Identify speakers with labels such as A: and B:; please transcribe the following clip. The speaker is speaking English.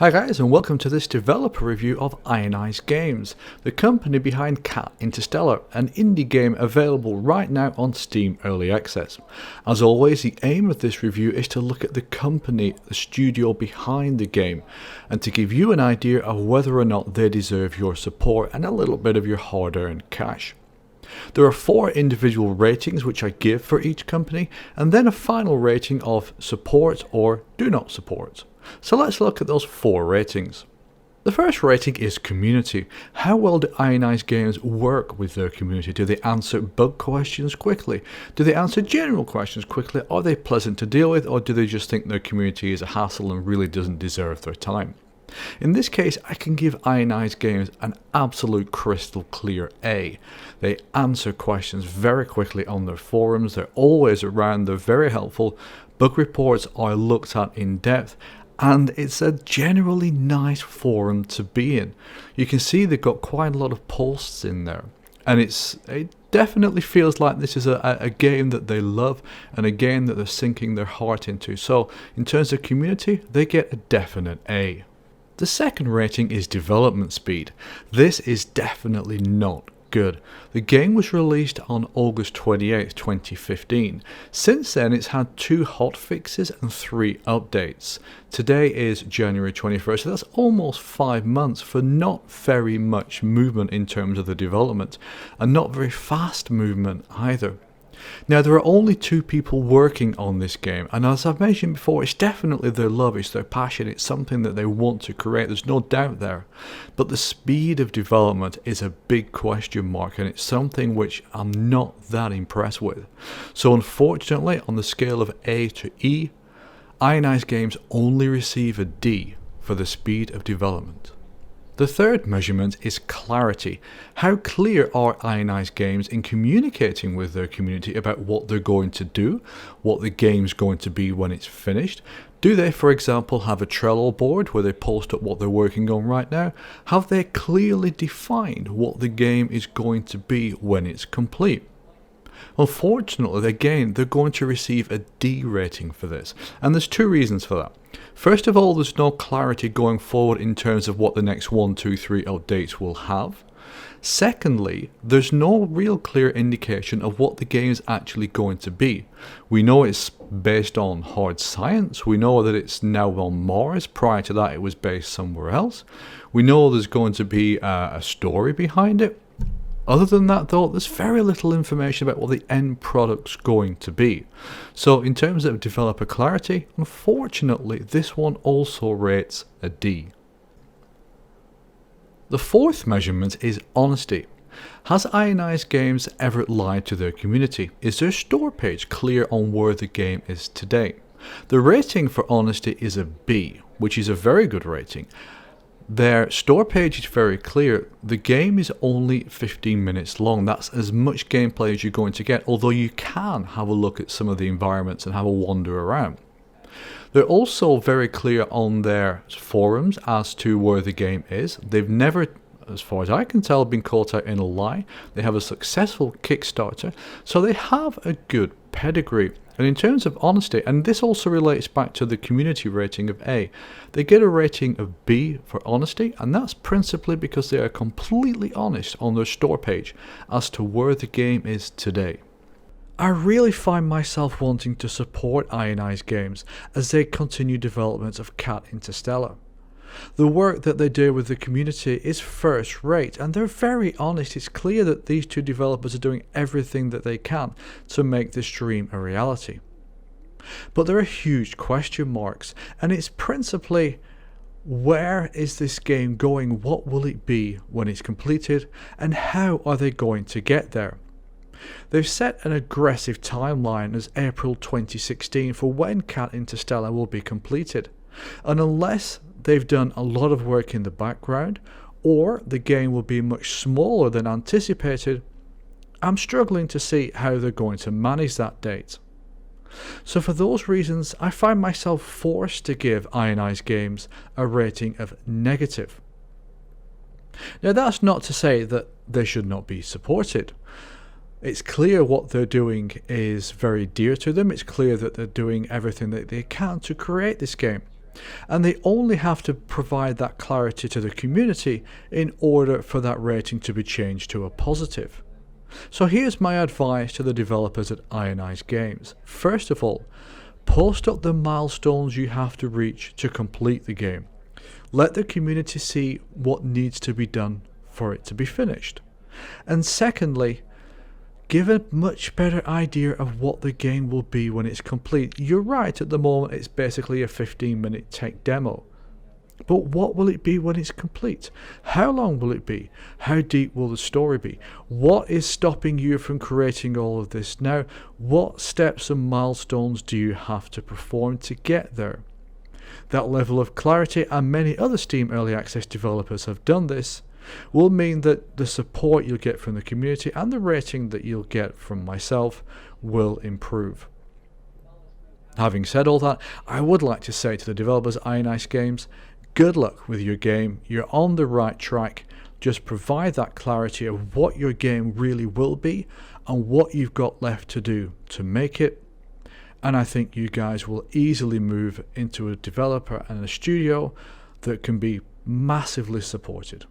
A: Hi guys, and welcome to this developer review of Ionized Games, the company behind CAT Interstellar, an indie game available right now on Steam Early Access. As always, the aim of this review is to look at the company, the studio behind the game, and to give you an idea of whether or not they deserve your support and a little bit of your hard-earned cash. There are 4 individual ratings which I give for each company, and then a final rating of support or do not support. So let's look at those 4 ratings. The first rating is community. How well do Ionized Games work with their community? Do they answer bug questions quickly? Do they answer general questions quickly? Are they pleasant to deal with, or do they just think their community is a hassle and really doesn't deserve their time? In this case, I can give Ionized Games an absolute crystal clear A. They answer questions very quickly on their forums, they're always around, they're very helpful, bug reports are looked at in depth, and it's a generally nice forum to be in. You can see they've got quite a lot of posts in there, and it definitely feels like this is a game that they love and a game that they're sinking their heart into. So in terms of community, they get a definite A. The second rating is development speed. This is definitely not good. The game was released on August 28th, 2015. Since then, it's had 2 hotfixes and 3 updates. Today is January 21st, so that's almost 5 months for not very much movement in terms of the development, and not very fast movement either. Now, there are only 2 people working on this game, and as I've mentioned before, it's definitely their love, it's their passion, it's something that they want to create, there's no doubt there. But the speed of development is a big question mark, and it's something which I'm not that impressed with. So unfortunately, on the scale of A to E, Ionized Games only receive a D for the speed of development. The third measurement is clarity. How clear are Ionized Games in communicating with their community about what they're going to do, what the game's going to be when it's finished? Do they, for example, have a Trello board where they post up what they're working on right now? Have they clearly defined what the game is going to be when it's complete? Unfortunately, again, they're going to receive a D rating for this, and there's 2 reasons for that. First of all, there's no clarity going forward in terms of what the next 1, 2, 3 updates will have. Secondly, there's no real clear indication of what the game is actually going to be. We know it's based on hard science, we know that it's now on Mars, prior to that it was based somewhere else. We know there's going to be a story behind it. Other than that though, there's very little information about what the end product's going to be. So in terms of developer clarity, unfortunately this one also rates a D. The fourth measurement is honesty. Has Ionized Games ever lied to their community? Is their store page clear on where the game is today? The rating for honesty is a B, which is a very good rating. Their store page is very clear. The game is only 15 minutes long. That's as much gameplay as you're going to get, although you can have a look at some of the environments and have a wander around. They're also very clear on their forums as to where the game is. They've never, as far as I can tell, been caught out in a lie. They have a successful Kickstarter, so they have a good pedigree. And in terms of honesty, and this also relates back to the community rating of A, they get a rating of B for honesty, and that's principally because they are completely honest on their store page as to where the game is today. I really find myself wanting to support Ionized Games as they continue development of CAT Interstellar. The work that they do with the community is first rate, and they're very honest. It's clear that these 2 developers are doing everything that they can to make this dream a reality. But there are huge question marks, and it's principally, where is this game going? What will it be when it's completed? And how are they going to get there? They've set an aggressive timeline as April 2016 for when CAT Interstellar will be completed. And unless they've done a lot of work in the background, or the game will be much smaller than anticipated, I'm struggling to see how they're going to manage that date. So for those reasons, I find myself forced to give Ionized Games a rating of negative. Now that's not to say that they should not be supported. It's clear what they're doing is very dear to them. It's clear that they're doing everything that they can to create this game. And they only have to provide that clarity to the community in order for that rating to be changed to a positive. So here's my advice to the developers at Ionized Games. First of all, post up the milestones you have to reach to complete the game. Let the community see what needs to be done for it to be finished. And secondly, give a much better idea of what the game will be when it's complete. You're right, at the moment it's basically a 15-minute tech demo. But what will it be when it's complete? How long will it be? How deep will the story be? What is stopping you from creating all of this now? What steps and milestones do you have to perform to get there? That level of clarity, and many other Steam Early Access developers have done this, will mean that the support you'll get from the community and the rating that you'll get from myself will improve. Having said all that, I would like to say to the developers at Ionized Games, good luck with your game. You're on the right track. Just provide that clarity of what your game really will be and what you've got left to do to make it. And I think you guys will easily move into a developer and a studio that can be massively supported.